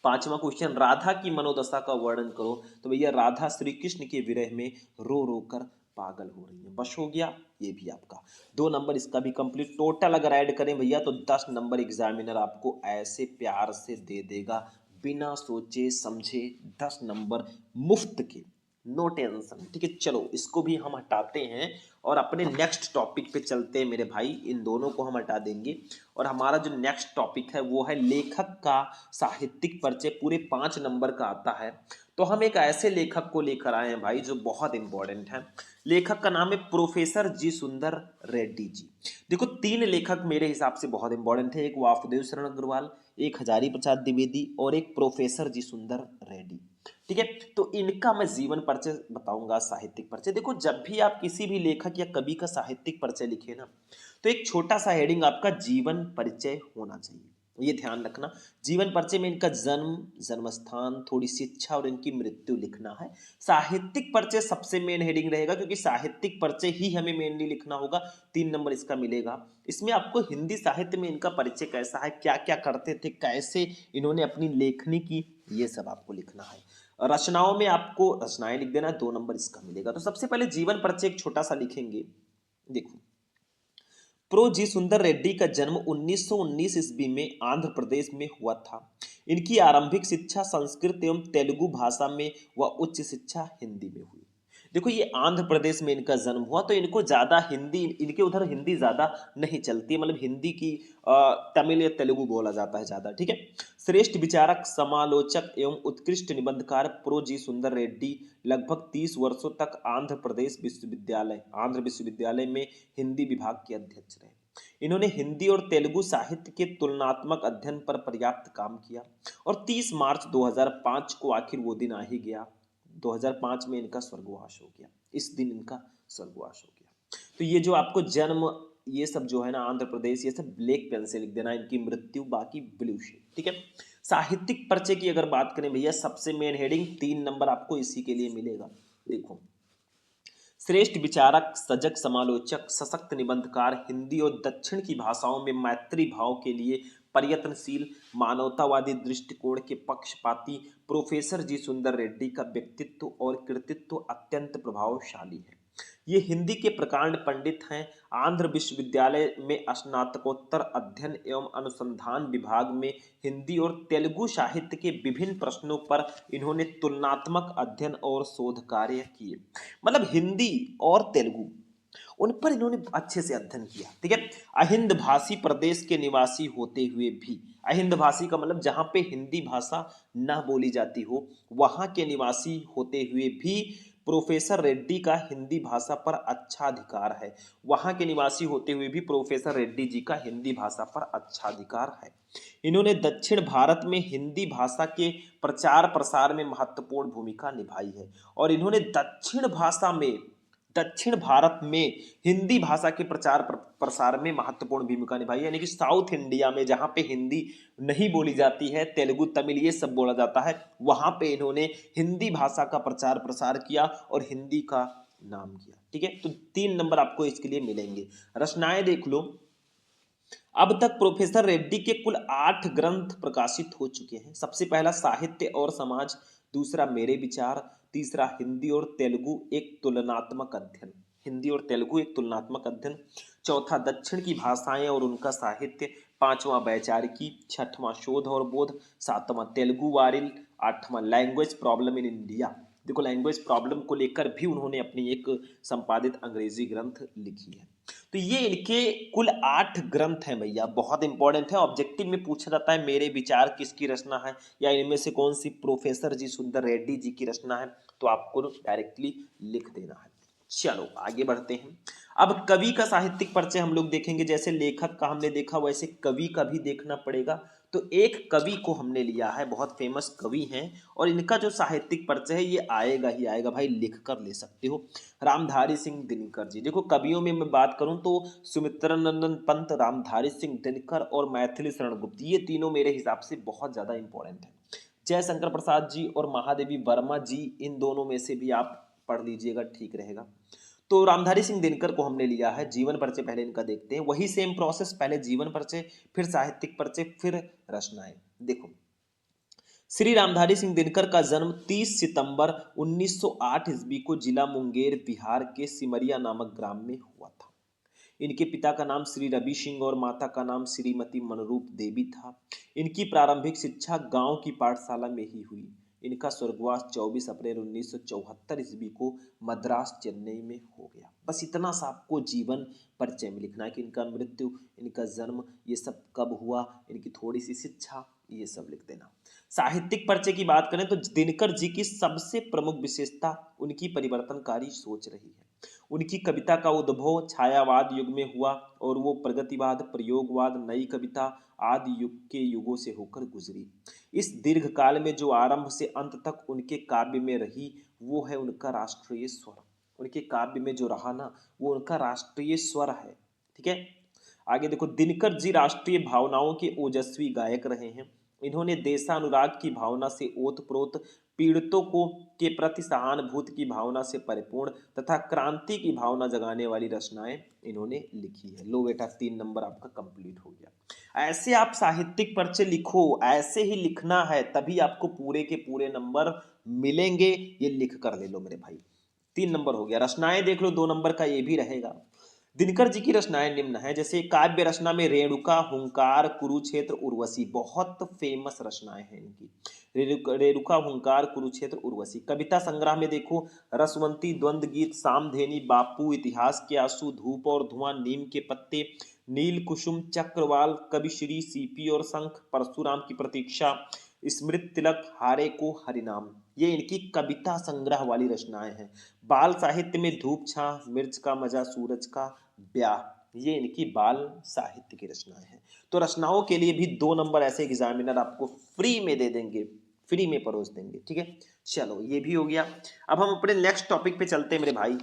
Speaker 1: पांचवा क्वेश्चन, राधा की मनोदशा का वर्णन करो। तो भैया राधा श्री कृष्ण के विरह में रो रो कर पागल हो रही है। बस हो गया, ये भी आपका 2 नंबर इसका भी कंप्लीट। टोटल अगर ऐड करें भैया तो 10 नंबर एग्जामिनर आपको ऐसे प्यार से दे देगा, बिना सोचे समझे 10 नंबर मुफ्त के, नो टेंशन, ठीक है। चलो इसको भी हम हटाते हैं और अपने नेक्स्ट टॉपिक पे चलते हैं मेरे भाई। इन दोनों को हम हटा देंगे और हमारा जो नेक्स्ट टॉपिक है वो है लेखक का साहित्यिक परिचय। पूरे 5 नंबर का आता है। तो हम एक ऐसे लेखक को लेकर आए हैं भाई जो बहुत इंपॉर्टेंट है। लेखक का नाम है प्रोफेसर जी सुंदर रेड्डी जी। देखो 3 लेखक मेरे हिसाब से बहुत इंपॉर्टेंट है, एक वासुदेव शरण अग्रवाल, एक हजारी प्रसाद द्विवेदी और एक प्रोफेसर जी सुंदर रेड्डी, ठीक है। तो इनका मैं जीवन परिचय बताऊंगा, साहित्यिक परिचय। देखो जब भी आप किसी भी लेखक या कवि का साहित्यिक परिचय लिखे ना, तो एक छोटा सा हेडिंग आपका जीवन परिचय होना चाहिए। ये ध्यान रखना। जीवन परिचय में इनका जन्म, जन्म स्थान, थोड़ी शिक्षा और इनकी मृत्यु लिखना है। साहित्यिक परिचय सबसे मेन हेडिंग रहेगा, क्योंकि साहित्यिक परिचय ही हमें मेनली लिखना होगा। 3 नंबर इसका मिलेगा। इसमें आपको हिंदी साहित्य में इनका परिचय कैसा है, क्या क्या करते थे, कैसे इन्होंने अपनी लेखनी की, ये सब आपको लिखना है। रचनाओं में आपको रचनाएं लिख देना, 2 नंबर इसका मिलेगा। तो सबसे पहले जीवन परिचय एक छोटा सा लिखेंगे। देखो, प्रो जी सुंदर रेड्डी का जन्म 1919 ईस्वी में आंध्र प्रदेश में हुआ था। इनकी आरंभिक शिक्षा संस्कृत एवं तेलुगु भाषा में व उच्च शिक्षा हिंदी में हुई। देखो, ये आंध्र प्रदेश में इनका जन्म हुआ, तो इनको ज़्यादा हिंदी, इनके उधर हिंदी ज़्यादा नहीं चलती है, मतलब हिंदी की तमिल या तेलुगु बोला जाता है ज़्यादा, ठीक है। श्रेष्ठ विचारक, समालोचक एवं उत्कृष्ट निबंधकार प्रो जी सुंदर रेड्डी लगभग 30 वर्षों तक आंध्र विश्वविद्यालय में हिंदी विभाग के अध्यक्ष रहे। इन्होंने हिंदी और तेलुगु साहित्य के तुलनात्मक अध्ययन पर पर्याप्त काम किया और 30 मार्च 2005 को आखिर वो दिन आ ही गया। 2005 में इनका स्वर्गवास हो गया। इस दिन इनका स्वर्गवास हो गया। तो ये जो आपको जन्म, ये सब जो है ना, आंध्र प्रदेश, ये सब ब्लैक पेन से लिख देना। इनकी मृत्यु बाकी ब्लू शेड, ठीक है। साहित्यिक परिचय की अगर बात करें भैया, सबसे मेन हेडिंग 3 नंबर आपको इसी के लिए मिलेगा। देखो, श्रेष्ठ विचारक, सजग समालोचक, सशक्त निबंधकार, हिंदी और दक्षिण की भाषाओं में मैत्री भाव के लिए प्रयत्नशील, मानवतावादी दृष्टिकोण के पक्षपाती प्रोफेसर जी सुंदर रेड्डी का व्यक्तित्व और कृतित्व अत्यंत प्रभावशाली है। ये हिंदी के प्रकांड पंडित हैं। आंध्र विश्वविद्यालय में स्नातकोत्तर अध्ययन एवं अनुसंधान विभाग में हिंदी और तेलुगु साहित्य के विभिन्न प्रश्नों पर इन्होंने तुलनात्मक अध्ययन और शोध कार्य किए। मतलब हिंदी और तेलुगु, उन पर इन्होंने अच्छे से अध्ययन किया, ठीक है। अहिंद भाषी प्रदेश के निवासी होते हुए भी, अहिंद भाषी का मतलब जहां पे हिंदी भाषा न बोली जाती हो, वहां के निवासी होते हुए भी प्रोफेसर रेड्डी का हिंदी भाषा पर अच्छा अधिकार है। वहां के निवासी होते हुए भी प्रोफेसर रेड्डी जी का हिंदी भाषा पर अच्छा अधिकार है। इन्होंने दक्षिण भारत में हिंदी भाषा के प्रचार प्रसार में महत्वपूर्ण भूमिका निभाई है। और इन्होंने दक्षिण भारत में हिंदी भाषा के प्रचार प्रसार में महत्वपूर्ण भूमिका निभाई है। यानी कि साउथ इंडिया में जहां पे हिंदी नहीं बोली जाती है, तेलुगु तमिल ये सब बोला जाता है, वहां पे इन्होंने हिंदी भाषा का प्रचार प्रसार किया और हिंदी का नाम किया, ठीक है। तो 3 नंबर आपको इसके लिए मिलेंगे। रचनाएं देख लो। अब तक प्रोफेसर रेड्डी के कुल 8 ग्रंथ प्रकाशित हो चुके हैं। सबसे पहला साहित्य और समाज, दूसरा मेरे विचार, तीसरा हिंदी और तेलुगु एक तुलनात्मक अध्ययन, हिंदी और तेलुगु एक तुलनात्मक अध्ययन, चौथा दक्षिण की भाषाएं और उनका साहित्य, पांचवा वैचारिकी, छठवां शोध और बोध, सातवां तेलुगु वारिल, आठवां लैंग्वेज प्रॉब्लम इन इंडिया। देखो, लैंग्वेज प्रॉब्लम को लेकर भी उन्होंने अपनी एक संपादित अंग्रेजी ग्रंथ लिखी है। तो ये इनके कुल 8 ग्रंथ हैं भैया, बहुत इंपॉर्टेंट है। ऑब्जेक्टिव में पूछा जाता है मेरे विचार किसकी रचना है, या इनमें से कौन सी प्रोफेसर जी सुंदर रेड्डी जी की रचना है, तो आपको डायरेक्टली लिख देना है। चलो आगे बढ़ते हैं। अब कवि का साहित्यिक परिचय हम लोग देखेंगे। जैसे लेखक का हमने देखा, वैसे कवि का भी देखना पड़ेगा। तो एक कवि को हमने लिया है, बहुत फेमस कवि हैं, और इनका जो साहित्यिक परिचय है ये आएगा ही आएगा भाई, लिख कर ले सकते हो। रामधारी सिंह दिनकर जी। देखो, कवियों में मैं बात करूं तो सुमित्रानंदन पंत, रामधारी सिंह दिनकर और मैथिली शरण गुप्त, ये तीनों मेरे हिसाब से बहुत ज़्यादा इंपॉर्टेंट है। जयशंकर प्रसाद जी और महादेवी वर्मा जी, इन दोनों में से भी आप पढ़ लीजिएगा, ठीक रहेगा। तो रामधारी सिंह दिनकर को हमने लिया है। जीवन परिचय पहले इनका देखते हैं। वही सेम प्रोसेस, पहले जीवन परिचय, फिर साहित्यिक परिचय, फिर रचनाएं। देखो, श्री रामधारी सिंह दिनकर का जन्म 30 सितंबर 1908 ईस्वी को जिला मुंगेर बिहार के सिमरिया नामक ग्राम में हुआ था। इनके पिता का नाम श्री रवि सिंह और माता का नाम श्रीमती मनरूप देवी था। इनकी प्रारंभिक शिक्षा गांव की पाठशाला में ही हुई। इनका स्वर्गवास 24 अप्रैल 1974 ईस्वी को मद्रास चेन्नई में हो गया। बस इतना सा आपको जीवन परिचय में लिखना है कि इनका मृत्यु, इनका जन्म, ये सब कब हुआ, इनकी थोड़ी सी शिक्षा, ये सब लिख देना। साहित्यिक परिचय की बात करें तो दिनकर जी की सबसे प्रमुख विशेषता उनकी परिवर्तनकारी सोच रही है। उनकी कविता का उद्भव छायावाद युग में हुआ और वो प्रगतिवाद, प्रयोगवाद, नई कविता आदि युग के युगों से होकर गुजरी। इस दीर्घ काल में जो आरंभ से अंत तक उनके काव्य में रही, वो है उनका राष्ट्रीय स्वर। उनके काव्य में जो रहा ना, वो उनका राष्ट्रीय स्वर है, ठीक है। आगे देखो, दिनकर जी राष्ट्रीय भावनाओं के ओजस्वी गायक रहे हैं। इन्होंने देशानुराग की भावना से ओतप्रोत, पीड़ितों को के प्रति सहानुभूति की भावना से परिपूर्ण तथा क्रांति की भावना जगाने वाली रचनाएं इन्होंने लिखी है। लो बेटा, 3 नंबर आपका कंप्लीट हो गया। ऐसे आप साहित्यिक पर्चे लिखो, ऐसे ही लिखना है, तभी आपको पूरे के पूरे नंबर मिलेंगे। ये लिख कर ले लो मेरे भाई। 3 नंबर हो गया। रचनाएं देख लो, 2 नंबर का ये भी रहेगा। दिनकर जी की रचनाएं निम्न है, जैसे काव्य रचना में रेणुका, हुंकार, कुरुक्षेत्र, उर्वशी, बहुत फेमस रचनाएं हैं इनकी। रेणुका, हुंकार, कुरुक्षेत्र, उर्वशी। कविता संग्रह में देखो, रसवंती, द्वंद्व गीत, सामधेनी, बापू, इतिहास के आंसू, धूप और धुआं, नीम के पत्ते, नील कुसुम, चक्रवाल, कविश्री, सीपी और शंख, परशुराम की प्रतीक्षा, स्मृत तिलक, हारे को हरिनाम। ये इनकी कविता संग्रह वाली रचनाएं हैं। बाल साहित्य में धूप छां, मिर्च का मजा, सूरज का ब्याह, ये इनकी बाल साहित्य की रचनाएं हैं। तो रचनाओं के लिए भी 2 नंबर ऐसे एग्जामिनर आपको फ्री में दे देंगे, फ्री में परोस देंगे। ठीक है, चलो ये भी हो गया। अब हम अपने नेक्स्ट टॉपिक पे चलते हैं मेरे भाई।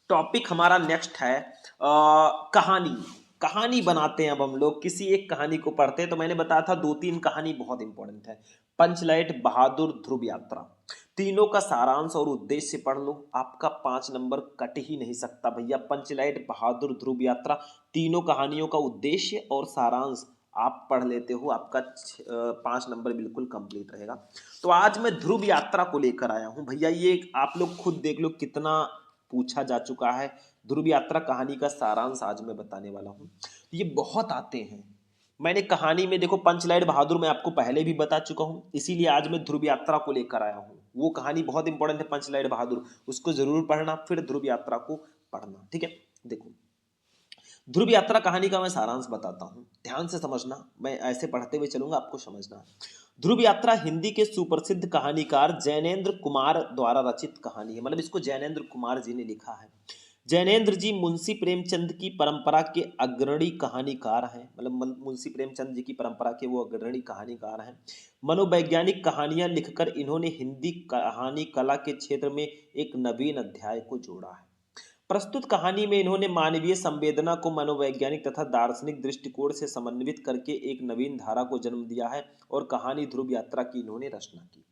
Speaker 1: टॉपिक हमारा नेक्स्ट है कहानी। कहानी बनाते हैं अब हम लोग, किसी एक कहानी को पढ़ते हैं। तो मैंने बताया था 2-3 कहानी बहुत इंपॉर्टेंट है। पंचलाइट, बहादुर, ध्रुव यात्रा, तीनों का सारांश और उद्देश्य पढ़ लो, आपका 5 नंबर कट ही नहीं सकता भैया। पंचलाइट, बहादुर, ध्रुव यात्रा, तीनों कहानियों का उद्देश्य और सारांश आप पढ़ लेते हो, आपका 5 नंबर बिल्कुल कंप्लीट रहेगा। तो आज मैं ध्रुव यात्रा को लेकर आया हूं भैया। ये आप लोग खुद देख लो कितना पूछा जा चुका है। ध्रुव यात्रा कहानी का सारांश आज मैं बताने वाला हूँ। ये बहुत आते हैं। मैंने कहानी में देखो, पंचलाइट बहादुर मैं आपको पहले भी बता चुका हूँ, इसीलिए आज मैं ध्रुव यात्रा को लेकर आया हूँ। वो कहानी बहुत इंपॉर्टेंट है, पंचलाइट बहादुर, उसको जरूर पढ़ना, फिर ध्रुव यात्रा को पढ़ना। ठीक है, देखो ध्रुव यात्रा कहानी का मैं सारांश बताता हूँ, ध्यान से समझना, मैं ऐसे पढ़ते हुए चलूंगा, आपको समझना है। ध्रुव यात्रा हिंदी के सुप्रसिद्ध कहानीकार जैनेन्द्र कुमार द्वारा रचित कहानी है, मतलब इसको जैनेन्द्र कुमार जी ने लिखा है। जैनेन्द्र जी मुंशी प्रेमचंद की परंपरा के अग्रणी कहानीकार हैं, मतलब मुंशी प्रेमचंद जी की परंपरा के वो अग्रणी कहानीकार हैं। मनोवैज्ञानिक कहानियां लिखकर इन्होंने हिंदी कहानी कला के क्षेत्र में एक नवीन अध्याय को जोड़ा है। प्रस्तुत कहानी में इन्होंने मानवीय संवेदना को मनोवैज्ञानिक तथा दार्शनिक दृष्टिकोण से समन्वित करके एक नवीन धारा को जन्म दिया है और कहानी ध्रुव यात्रा की इन्होंने रचना की।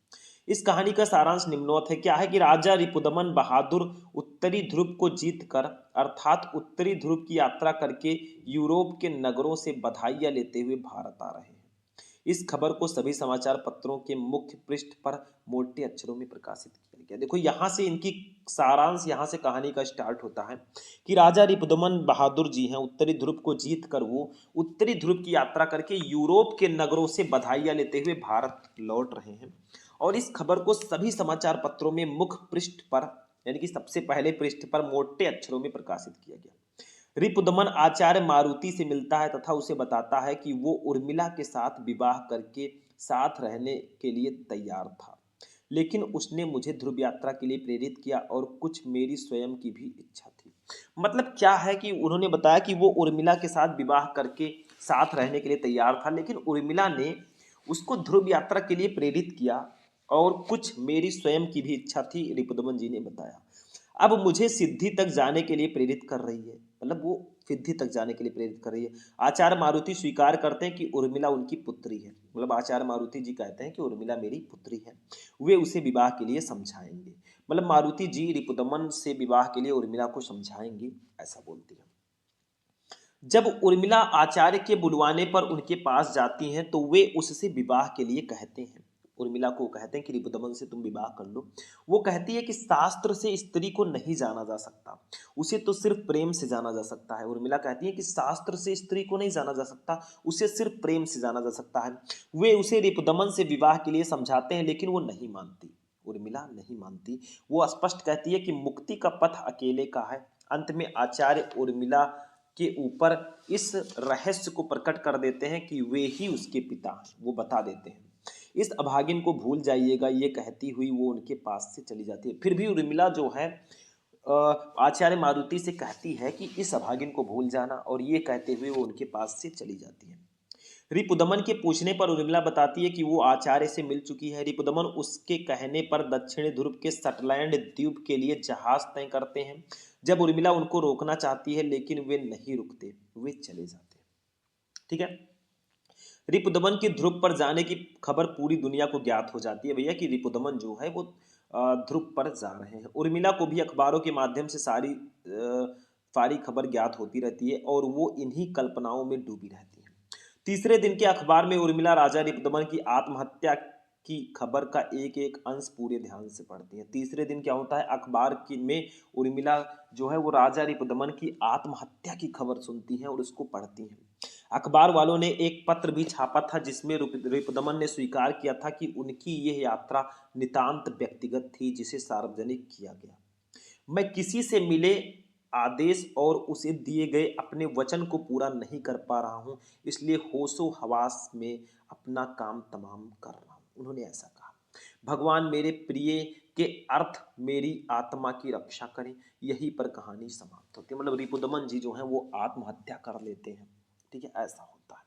Speaker 1: इस कहानी का सारांश निम्नोक्त है। क्या है कि राजा रिपुदमन बहादुर उत्तरी ध्रुव को जीत कर, अर्थात उत्तरी ध्रुव की यात्रा करके यूरोप के नगरों से बधाइयां लेते हुए भारत आ रहे हैं। इस खबर को सभी समाचार पत्रों के मुख्य पृष्ठ पर मोटे अक्षरों में प्रकाशित किया गया। देखो यहाँ से इनकी सारांश, यहाँ से कहानी का स्टार्ट होता है कि राजा रिपुदमन बहादुर जी हैं, उत्तरी ध्रुव को जीत कर वो उत्तरी ध्रुव की यात्रा करके यूरोप के नगरों से बधाइयां लेते हुए भारत लौट रहे हैं। और इस खबर को सभी समाचार पत्रों में मुख्य पृष्ठ पर, यानी कि सबसे पहले पृष्ठ पर मोटे अक्षरों में प्रकाशित किया गया। रिपुदमन आचार्य मारुति से मिलता है तथा उसे बताता है कि वो उर्मिला के साथ विवाह करके साथ रहने के लिए तैयार था, लेकिन उसने मुझे ध्रुव यात्रा के लिए प्रेरित किया और कुछ मेरी स्वयं की भी इच्छा थी। मतलब क्या है कि उन्होंने बताया कि वो उर्मिला के साथ विवाह करके साथ रहने के लिए तैयार था, लेकिन उर्मिला ने उसको ध्रुव यात्रा के लिए प्रेरित किया और कुछ मेरी स्वयं की भी इच्छा थी, रिपुदमन जी ने बताया। अब मुझे सिद्धि तक जाने के लिए प्रेरित कर रही है, मतलब वो सिद्धि तक जाने के लिए प्रेरित कर रही है। आचार्य मारुति स्वीकार करते हैं कि उर्मिला उनकी पुत्री है, मतलब आचार्य मारुति जी कहते हैं कि उर्मिला मेरी पुत्री है, वे उसे विवाह के लिए समझाएंगे। मतलब मारुति जी रिपुदमन से विवाह के लिए उर्मिला को समझाएंगे, ऐसा बोलती है। जब उर्मिला आचार्य के बुलवाने पर उनके पास जाती हैं तो वे उससे विवाह के लिए कहते हैं। उर्मिला को कहते हैं कि रिपुदमन से तुम विवाह कर लो। वो कहती है कि शास्त्र से स्त्री को नहीं जाना जा सकता, उसे तो सिर्फ प्रेम से जाना जा सकता है। उर्मिला कहती है कि शास्त्र से स्त्री को नहीं जाना जा सकता, उसे सिर्फ प्रेम से जाना जा सकता है। वे उसे रिपुदमन से विवाह के लिए समझाते हैं, लेकिन वो नहीं मानती। उर्मिला नहीं मानती। वो स्पष्ट कहती है कि मुक्ति का पथ अकेले का है। अंत में आचार्य उर्मिला के ऊपर इस रहस्य को प्रकट कर देते हैं कि वे ही उसके पिता हैं, वो बता देते हैं। इस अभागिन को भूल जाइएगा, ये कहती हुई वो उनके पास से चली जाती है। फिर भी उर्मिला जो है आचार्य मारुति से कहती है कि इस अभागिन को भूल जाना, और ये कहते हुए वो उनके पास से चली जाती है। रिपुदमन के पूछने पर उर्मिला बताती है कि वो आचार्य से मिल चुकी है। रिपुदमन उसके कहने पर दक्षिणी ध्रुव के सटलैंड द्वीप के लिए जहाज तय करते हैं। जब उर्मिला उनको रोकना चाहती है लेकिन वे नहीं रुकते, वे चले जाते हैं। ठीक है। रिपुदमन की ध्रुव पर जाने की खबर पूरी दुनिया को ज्ञात हो जाती है भैया कि रिपुदमन जो है वो ध्रुव पर जा रहे हैं। उर्मिला को भी अखबारों के माध्यम से सारी खबर ज्ञात होती रहती है और वो इन्हीं कल्पनाओं में डूबी रहती है। तीसरे दिन के अखबार में उर्मिला राजा रिपुदमन की आत्महत्या की खबर का एक एक अंश पूरे ध्यान से पढ़ती है। तीसरे दिन क्या होता है, अखबार की में उर्मिला जो है वो राजा रिपुदमन की आत्महत्या की खबर सुनती है और उसको पढ़ती है। अखबार वालों ने एक पत्र भी छापा था जिसमें रिपुदमन ने स्वीकार किया था कि उनकी यह यात्रा नितांत व्यक्तिगत थी जिसे सार्वजनिक किया गया। मैं किसी से मिले आदेश और उसे दिए गए अपने वचन को पूरा नहीं कर पा रहा हूं, इसलिए होशो हवास में अपना काम तमाम कर रहा हूं, उन्होंने ऐसा कहा। भगवान मेरे प्रिय के अर्थ मेरी आत्मा की रक्षा करें। यहीं पर कहानी समाप्त होती है। मतलब रिपुदमन जी जो है वो आत्महत्या कर लेते हैं। ठीक है, ऐसा होता है।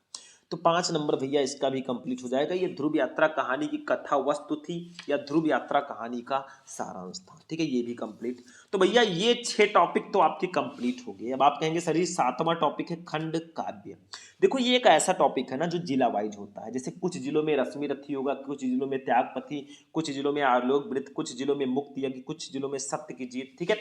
Speaker 1: तो 5 नंबर भैया इसका भी कंप्लीट हो जाएगा। ये ध्रुव यात्रा कहानी की कथा वस्तु थी या ध्रुव यात्रा कहानी का सारांश था। ठीक है, ये भी कंप्लीट। तो भैया ये 6 टॉपिक तो आपके कंप्लीट हो गए। अब आप कहेंगे सर ये 7वां टॉपिक है खंड काव्य। देखो ये एक ऐसा टॉपिक है ना जो जिला वाइज होता है। जैसे कुछ जिलों में रश्मि रथी होगा, कुछ जिलों में त्यागपति, कुछ जिलों में आलोक वृत्त, कुछ जिलों में मुक्त यज्ञ, कुछ जिलों में सत्य की जीत। ठीक है,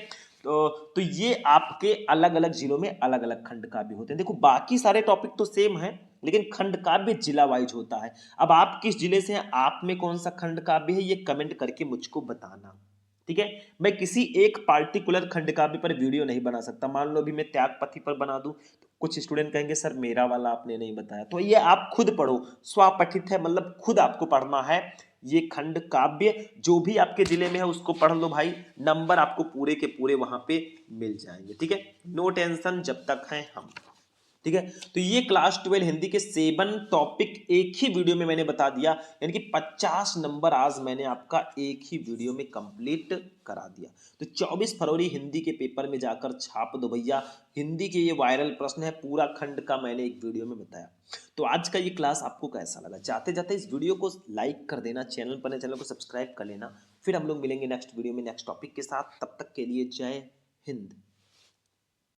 Speaker 1: तो ये आपके अलग अलग जिलों में अलग अलग खंड काव्य होते हैं। देखो बाकी सारे टॉपिक तो सेम है लेकिन खंड काव्य जिला वाइज होता है। अब आप किस जिले से हैं, आप में कौन सा खंड काव्य है, ये कमेंट करके मुझको बताना। ठीक है, मैं किसी एक पार्टिकुलर खंड काव्य पर वीडियो नहीं बना सकता। मान लो अभी मैं त्यागपति पर बना दूं तो कुछ स्टूडेंट कहेंगे सर मेरा वाला आपने नहीं बताया। तो ये आप खुद पढ़ो, स्वपठित है, मतलब खुद आपको पढ़ना है। ये खंड काव्य जो भी आपके जिले में है उसको पढ़ लो भाई, नंबर आपको पूरे के पूरे वहां पे मिल जाएंगे। ठीक है, नो टेंशन जब तक हैं हम। ठीक है, तो ये क्लास 12 हिंदी के 7 टॉपिक एक ही वीडियो में मैंने बता दिया, यानी कि 50 नंबर आज मैंने आपका एक ही वीडियो में कंप्लीट करा दिया। तो 24 फरवरी हिंदी के पेपर में जाकर छाप दो भैया। हिंदी के ये वायरल प्रश्न है, पूरा खंड का मैंने एक वीडियो में बताया। तो आज का ये क्लास आपको कैसा लगा, जाते जाते इस वीडियो को लाइक कर देना, चैनल पर चैनल को सब्सक्राइब कर लेना। फिर हम लोग मिलेंगे नेक्स्ट वीडियो में नेक्स्ट टॉपिक के साथ। तब तक के लिए जय हिंद।